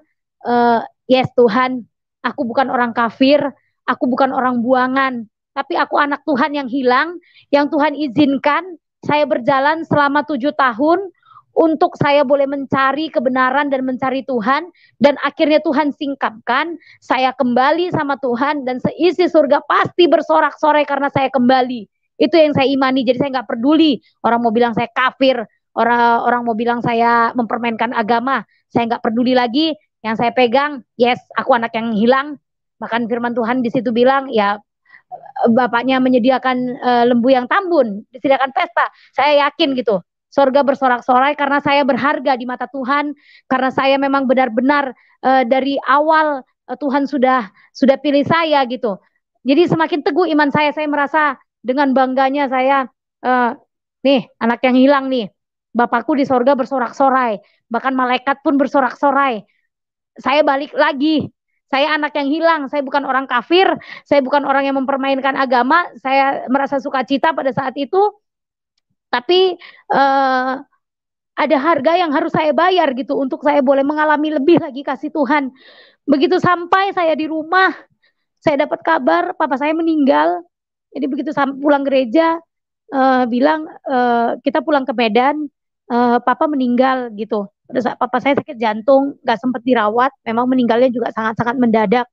yes Tuhan, aku bukan orang kafir, aku bukan orang buangan, tapi aku anak Tuhan yang hilang, yang Tuhan izinkan saya berjalan selama 7 tahun untuk saya boleh mencari kebenaran dan mencari Tuhan, dan akhirnya Tuhan singkapkan, saya kembali sama Tuhan, dan seisi surga pasti bersorak-sorai karena saya kembali. Itu yang saya imani, jadi saya nggak peduli orang mau bilang saya kafir, orang mau bilang saya mempermainkan agama, saya nggak peduli lagi. Yang saya pegang, yes, aku anak yang hilang. Bahkan firman Tuhan di situ bilang, ya bapaknya menyediakan lembu yang tambun, disediakan pesta. Saya yakin gitu, sorga bersorak-sorai karena saya berharga di mata Tuhan, karena saya memang benar-benar dari awal Tuhan sudah pilih saya gitu. Jadi semakin teguh iman saya merasa dengan bangganya saya, nih anak yang hilang nih, Bapakku di sorga bersorak-sorai, bahkan malaikat pun bersorak-sorai. Saya balik lagi, saya anak yang hilang, saya bukan orang kafir, saya bukan orang yang mempermainkan agama, saya merasa sukacita pada saat itu, tapi ada harga yang harus saya bayar gitu, untuk saya boleh mengalami lebih lagi kasih Tuhan. Begitu sampai saya di rumah, saya dapat kabar papa saya meninggal. Jadi begitu pulang gereja, bilang kita pulang ke Medan, papa meninggal gitu. Pada saat papa saya sakit jantung, nggak sempat dirawat, memang meninggalnya juga sangat-sangat mendadak.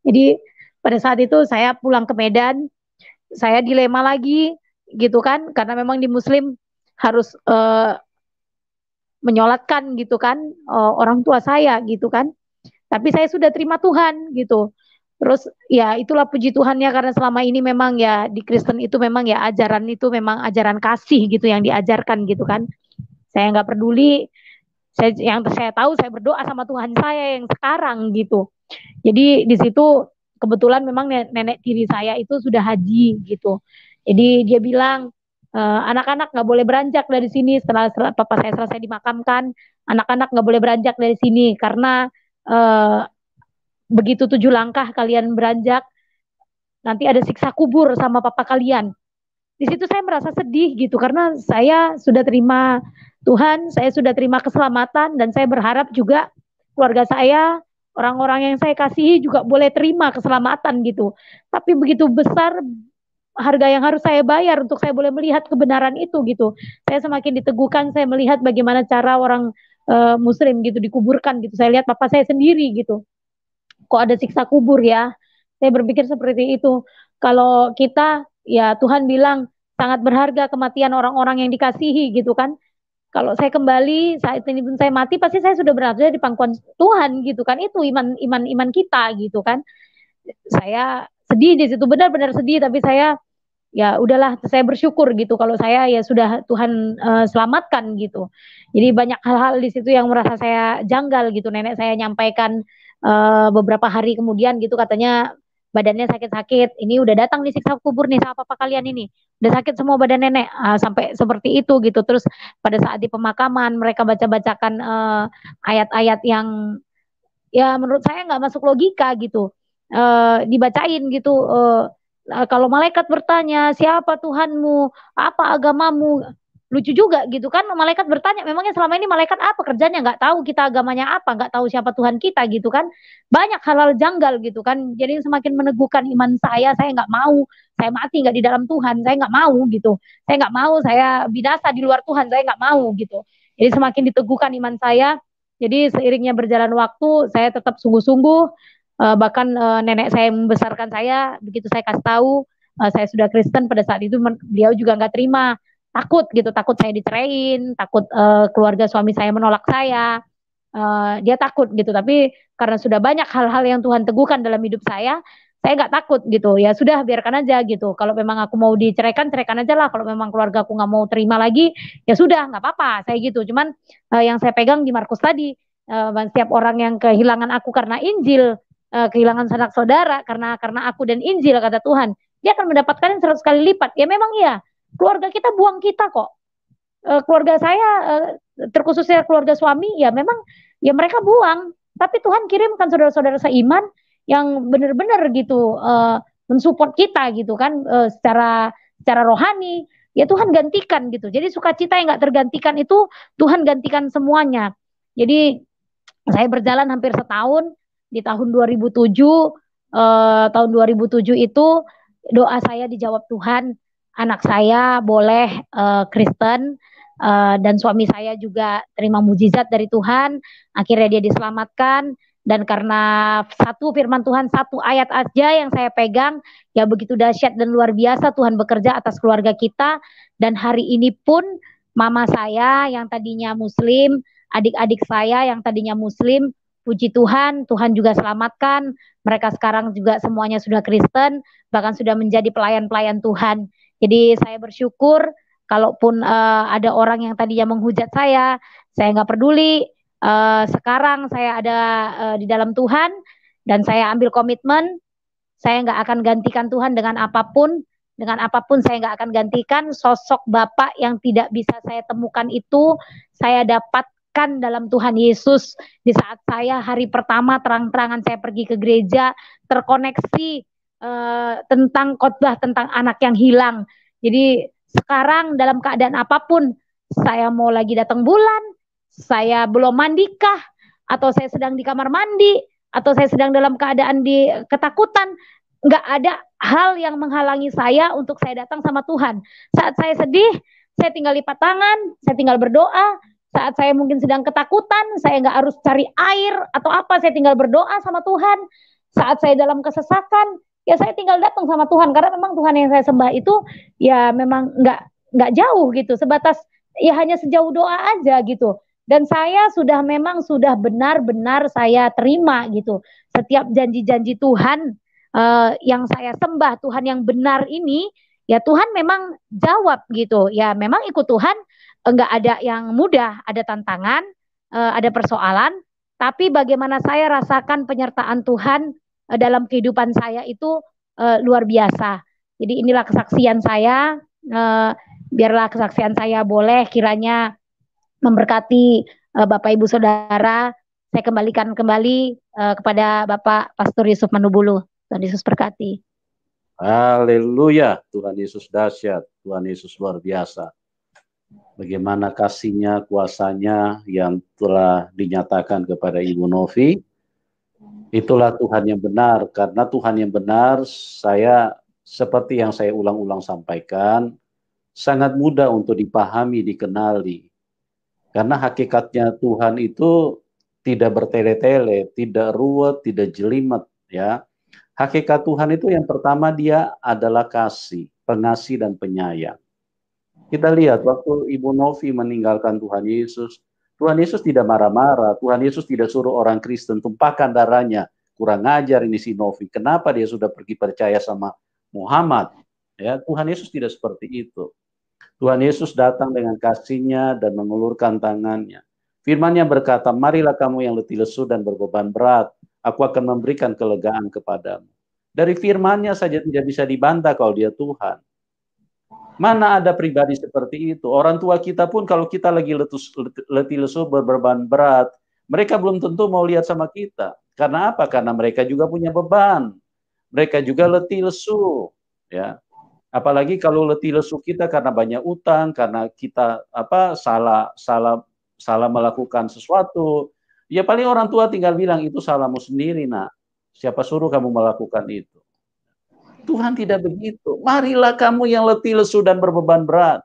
Jadi pada saat itu saya pulang ke Medan, saya dilema lagi gitu kan, karena memang di Muslim harus menyolatkan gitu kan, orang tua saya gitu kan. Tapi saya sudah terima Tuhan gitu. Terus ya itulah puji Tuhannya, karena selama ini memang ya di Kristen itu memang ya ajaran itu memang ajaran kasih gitu yang diajarkan gitu kan. Saya nggak peduli, yang saya tahu saya berdoa sama Tuhan saya yang sekarang gitu. Jadi di situ kebetulan memang nenek tiri saya itu sudah haji gitu. Jadi dia bilang, anak-anak nggak boleh beranjak dari sini setelah papa saya selesai dimakamkan. Anak-anak nggak boleh beranjak dari sini karena begitu 7 langkah kalian beranjak, nanti ada siksa kubur sama papa kalian. Di situ saya merasa sedih gitu, karena saya sudah terima Tuhan, saya sudah terima keselamatan, dan saya berharap juga keluarga saya, orang-orang yang saya kasihi juga boleh terima keselamatan gitu. Tapi begitu besar harga yang harus saya bayar untuk saya boleh melihat kebenaran itu gitu. Saya semakin diteguhkan, saya melihat bagaimana cara orang Muslim gitu dikuburkan gitu. Saya lihat papa saya sendiri gitu. Kok ada siksa kubur ya? Saya berpikir seperti itu. Kalau kita, ya Tuhan bilang sangat berharga kematian orang-orang yang dikasihi gitu kan. Kalau saya kembali saat ini pun saya mati, pasti saya sudah berada di pangkuan Tuhan gitu kan. Itu iman kita gitu kan. Saya sedih di situ, benar-benar sedih, tapi saya ya udahlah, saya bersyukur gitu kalau saya ya sudah Tuhan selamatkan gitu. Jadi banyak hal-hal di situ yang merasa saya janggal gitu. Nenek saya nyampaikan beberapa hari kemudian gitu, katanya badannya sakit-sakit. Ini udah datang nih siksa kubur nih sama papa kalian ini. Udah sakit semua badan nenek, sampai seperti itu gitu. Terus pada saat di pemakaman mereka baca-bacakan ayat-ayat yang ya menurut saya nggak masuk logika gitu. Dibacain gitu, kalau malaikat bertanya siapa Tuhanmu, apa agamamu, lucu juga gitu kan. Malaikat bertanya, memangnya selama ini malaikat apa kerjanya, nggak tahu kita agamanya apa, nggak tahu siapa Tuhan kita gitu kan. Banyak hal-hal janggal gitu kan. Jadi semakin meneguhkan iman saya nggak mau saya mati nggak di dalam Tuhan, saya nggak mau gitu. Saya nggak mau saya binasa di luar Tuhan, saya nggak mau gitu. Jadi semakin diteguhkan iman saya. Jadi seiringnya berjalan waktu, saya tetap sungguh-sungguh. Bahkan nenek saya membesarkan saya, begitu saya kasih tahu saya sudah Kristen, pada saat itu beliau juga nggak terima, takut gitu, takut saya diceraiin, takut keluarga suami saya menolak saya. Dia takut gitu, tapi karena sudah banyak hal-hal yang Tuhan teguhkan dalam hidup saya nggak takut gitu. Ya sudah, biarkan aja gitu. Kalau memang aku mau diceraikan, ceraikan aja lah. Kalau memang keluarga aku nggak mau terima lagi, ya sudah, nggak apa-apa. Saya gitu. Cuman yang saya pegang di Markus tadi, setiap orang yang kehilangan aku karena Injil, kehilangan sanak saudara karena aku dan Injil, kata Tuhan, dia akan mendapatkan 100 kali lipat. Ya memang iya. Keluarga kita buang kita kok. Keluarga saya, terkhususnya keluarga suami, ya memang ya mereka buang, tapi Tuhan kirimkan saudara-saudara seiman yang benar-benar gitu mensupport kita gitu kan, secara rohani. Ya Tuhan gantikan gitu. Jadi sukacita yang nggak tergantikan itu Tuhan gantikan semuanya. Jadi saya berjalan hampir setahun. Di tahun 2007, tahun 2007 itu doa saya dijawab Tuhan. Anak saya boleh Kristen, dan suami saya juga terima mujizat dari Tuhan. Akhirnya dia diselamatkan. Dan karena satu firman Tuhan, satu ayat aja yang saya pegang, ya begitu dahsyat dan luar biasa Tuhan bekerja atas keluarga kita. Dan hari ini pun mama saya yang tadinya Muslim, adik-adik saya yang tadinya Muslim, puji Tuhan, Tuhan juga selamatkan. Mereka sekarang juga semuanya sudah Kristen, bahkan sudah menjadi pelayan-pelayan Tuhan. Jadi saya bersyukur, kalaupun ada orang yang tadinya menghujat saya nggak peduli. Sekarang saya ada di dalam Tuhan, dan saya ambil komitmen, saya nggak akan gantikan Tuhan dengan apapun. Dengan apapun saya nggak akan gantikan. Sosok Bapak yang tidak bisa saya temukan itu, saya dapatkan dalam Tuhan Yesus. Di saat saya hari pertama terang-terangan saya pergi ke gereja, terkoneksi tentang khotbah tentang anak yang hilang. Jadi sekarang dalam keadaan apapun, saya mau lagi datang bulan, saya belum mandikah, atau saya sedang di kamar mandi, atau saya sedang dalam keadaan di ketakutan, nggak ada hal yang menghalangi saya untuk saya datang sama Tuhan. Saat saya sedih, saya tinggal lipat tangan, saya tinggal berdoa. Saat saya mungkin sedang ketakutan, saya nggak harus cari air atau apa, saya tinggal berdoa sama Tuhan. Saat saya dalam kesesakan, ya saya tinggal datang sama Tuhan, karena memang Tuhan yang saya sembah itu ya memang nggak jauh gitu, sebatas ya hanya sejauh doa aja gitu. Dan saya memang sudah benar-benar saya terima gitu setiap janji-janji Tuhan yang saya sembah, Tuhan yang benar ini, ya Tuhan memang jawab gitu. Ya memang ikut Tuhan enggak ada yang mudah, ada tantangan, ada persoalan, tapi bagaimana saya rasakan penyertaan Tuhan dalam kehidupan saya itu luar biasa. Jadi inilah kesaksian saya, biarlah kesaksian saya boleh kiranya memberkati Bapak Ibu Saudara. Saya kembalikan kembali kepada Bapak Pastor Yusuf Manubulu. Tuhan Yesus berkati. Haleluya, Tuhan Yesus dahsyat, Tuhan Yesus luar biasa. Bagaimana kasih-Nya, kuasa-Nya yang telah dinyatakan kepada Ibu Novi. Itulah Tuhan yang benar. Karena Tuhan yang benar, saya seperti yang saya ulang-ulang sampaikan, sangat mudah untuk dipahami, dikenali. Karena hakikatnya Tuhan itu tidak bertele-tele, tidak ruwet, tidak jelimet, ya. Hakikat Tuhan itu yang pertama, dia adalah kasih, pengasih dan penyayang. Kita lihat waktu Ibu Novi meninggalkan Tuhan Yesus tidak marah-marah, Tuhan Yesus tidak suruh orang Kristen tumpahkan darahnya, kurang ajar ini si Novi, kenapa dia sudah pergi percaya sama Muhammad? Ya, Tuhan Yesus tidak seperti itu. Tuhan Yesus datang dengan kasih-Nya dan mengulurkan tangannya. Firman-Nya berkata, marilah kamu yang letih lesu dan berbeban berat, aku akan memberikan kelegaan kepadamu. Dari firman-Nya saja tidak bisa dibantah kalau dia Tuhan. Mana ada pribadi seperti itu? Orang tua kita pun kalau kita lagi letih lesu berbeban berat, mereka belum tentu mau lihat sama kita. Karena apa? Karena mereka juga punya beban. Mereka juga letih lesu, ya. Apalagi kalau letih lesu kita karena banyak utang, karena kita salah melakukan sesuatu. Ya paling orang tua tinggal bilang itu salahmu sendiri, nak. Siapa suruh kamu melakukan itu? Tuhan tidak begitu. Marilah kamu yang letih lesu dan berbeban berat.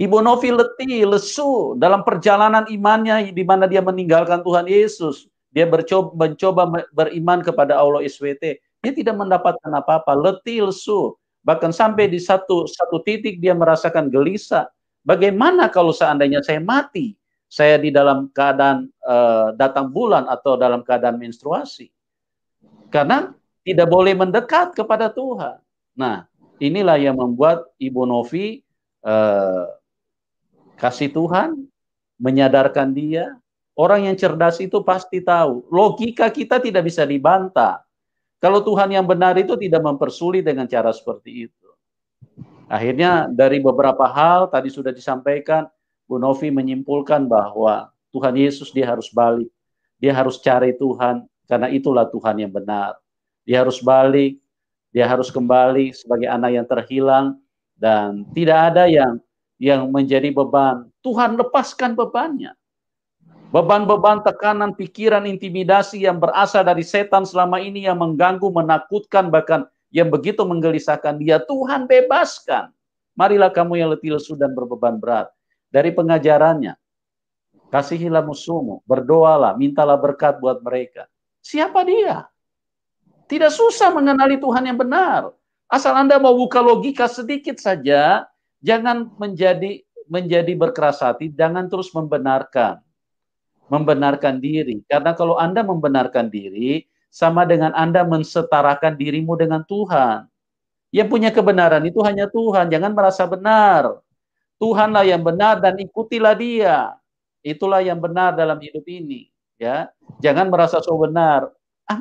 Ibu Novi letih lesu dalam perjalanan imannya di mana dia meninggalkan Tuhan Yesus. Dia mencoba beriman kepada Allah SWT. Dia tidak mendapatkan apa-apa, letih lesu. Bahkan sampai di satu titik dia merasakan gelisah. Bagaimana kalau seandainya saya mati? Saya di dalam keadaan datang bulan atau dalam keadaan menstruasi. Karena tidak boleh mendekat kepada Tuhan. Nah, inilah yang membuat Ibu Novi kasih Tuhan, menyadarkan dia. Orang yang cerdas itu pasti tahu. Logika kita tidak bisa dibantah. Kalau Tuhan yang benar itu tidak mempersulit dengan cara seperti itu. Akhirnya dari beberapa hal tadi sudah disampaikan, Bu Novi menyimpulkan bahwa Tuhan Yesus dia harus balik. Dia harus cari Tuhan, karena itulah Tuhan yang benar. Dia harus balik, dia harus kembali sebagai anak yang terhilang, dan tidak ada yang menjadi beban. Tuhan lepaskan bebannya. Beban-beban, tekanan, pikiran, intimidasi yang berasal dari setan selama ini yang mengganggu, menakutkan, bahkan yang begitu menggelisahkan dia, Tuhan bebaskan. Marilah kamu yang letih lesu dan berbeban berat. Dari pengajarannya, kasihilah musuhmu, berdoalah, mintalah berkat buat mereka. Siapa dia? Tidak susah mengenali Tuhan yang benar. Asal Anda mau buka logika sedikit saja, jangan menjadi berkeras hati, jangan terus membenarkan diri. Karena kalau Anda membenarkan diri, sama dengan Anda mensetarakan dirimu dengan Tuhan. Yang punya kebenaran itu hanya Tuhan, jangan merasa benar. Tuhanlah yang benar dan ikutilah dia. Itulah yang benar dalam hidup ini. Ya, jangan merasa so benar.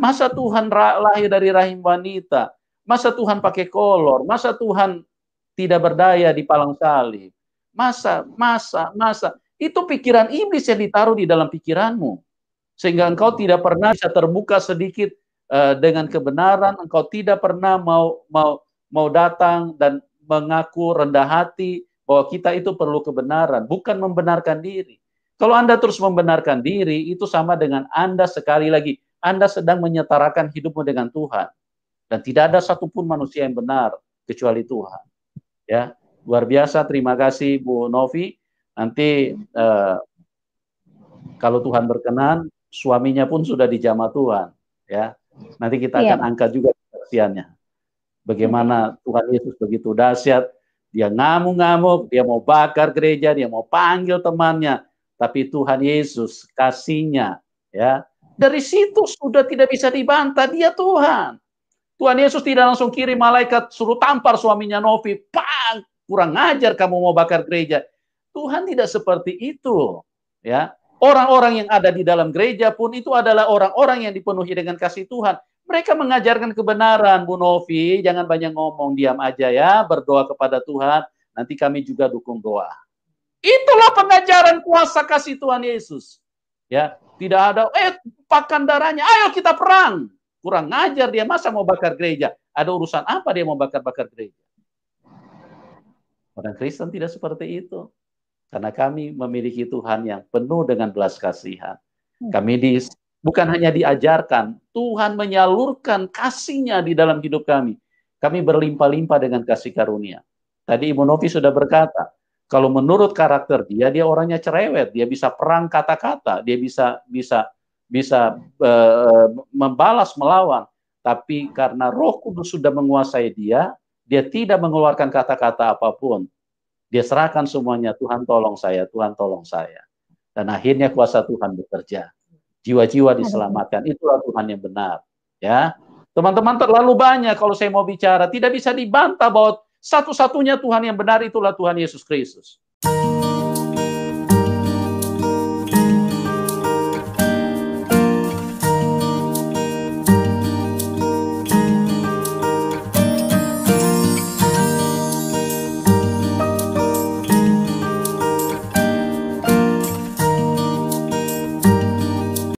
Masa Tuhan lahir dari rahim wanita? Masa Tuhan pakai kolor? Masa Tuhan tidak berdaya di palang salib? Masa. Itu pikiran iblis yang ditaruh di dalam pikiranmu. Sehingga engkau tidak pernah bisa terbuka sedikit dengan kebenaran, engkau tidak pernah mau datang dan mengaku rendah hati bahwa kita itu perlu kebenaran, bukan membenarkan diri. Kalau Anda terus membenarkan diri, itu sama dengan Anda sekali lagi, Anda sedang menyetarakan hidupmu dengan Tuhan. Dan tidak ada satupun manusia yang benar kecuali Tuhan. Ya, luar biasa. Terima kasih Bu Novi. Nanti kalau Tuhan berkenan, suaminya pun sudah dijamah Tuhan, ya. Nanti kita akan angkat juga kesaksiannya. Bagaimana Tuhan Yesus begitu dahsyat, dia ngamuk-ngamuk, dia mau bakar gereja, dia mau panggil temannya, tapi Tuhan Yesus kasihnya, ya. Dari situ sudah tidak bisa dibantah, dia Tuhan. Tuhan Yesus tidak langsung kirim malaikat suruh tampar suaminya Novi, pang, kurang ajar kamu mau bakar gereja. Tuhan tidak seperti itu, ya. Orang-orang yang ada di dalam gereja pun itu adalah orang-orang yang dipenuhi dengan kasih Tuhan. Mereka mengajarkan kebenaran, Bu Novi. Jangan banyak ngomong, diam aja ya. Berdoa kepada Tuhan. Nanti kami juga dukung doa. Itulah pengajaran kuasa kasih Tuhan Yesus. Ya, tidak ada, pakan darahnya. Ayo kita perang. Kurang ngajar dia, masa mau bakar gereja? Ada urusan apa dia mau bakar-bakar gereja? Orang Kristen tidak seperti itu. Karena kami memiliki Tuhan yang penuh dengan belas kasihan. Kami bukan hanya diajarkan, Tuhan menyalurkan kasih-Nya di dalam hidup kami. Kami berlimpah-limpah dengan kasih karunia. Tadi Ibu Novi sudah berkata, kalau menurut karakter dia orangnya cerewet, dia bisa perang kata-kata, dia bisa membalas, melawan. Tapi karena Roh Kudus sudah menguasai dia tidak mengeluarkan kata-kata apapun. Dia serahkan semuanya, Tuhan tolong saya, Tuhan tolong saya. Dan akhirnya kuasa Tuhan bekerja. Jiwa-jiwa diselamatkan. Itulah Tuhan yang benar. Ya, teman-teman, terlalu banyak kalau saya mau bicara. Tidak bisa dibantah bahwa satu-satunya Tuhan yang benar itulah Tuhan Yesus Kristus.